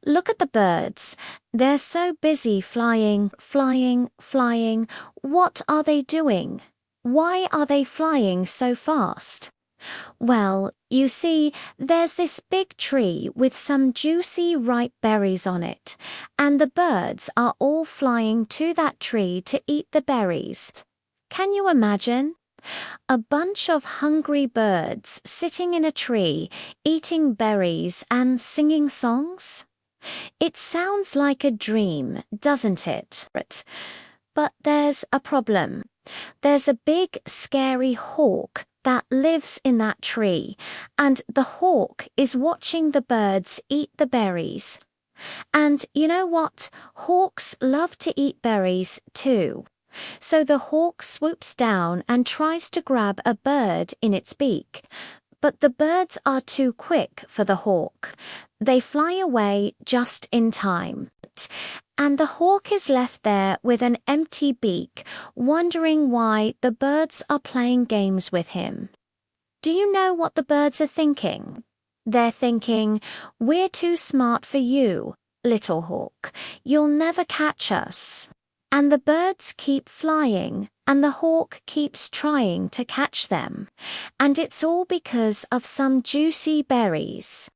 Look at the birds. They're so busy flying, flying, flying. What are they doing? Why are they flying so fast? Well, you see, there's this big tree with some juicy ripe berries on it, and the birds are all flying to that tree to eat the berries. Can you imagine? A bunch of hungry birds sitting in a tree, eating berries and singing songs? It sounds like a dream, doesn't it? But there's a problem. There's a big, scary hawk that lives in that tree, and the hawk is watching the birds eat the berries. And you know what? Hawks love to eat berries too. So the hawk swoops down and tries to grab a bird in its beak. But the birds are too quick for the hawk. They fly away just in time. And the hawk is left there with an empty beak, wondering why the birds are playing games with him. Do you know what the birds are thinking? They're thinking, "We're too smart for you, little hawk. You'll never catch us." And the birds keep flying, and the hawk keeps trying to catch them. And it's all because of some juicy berries.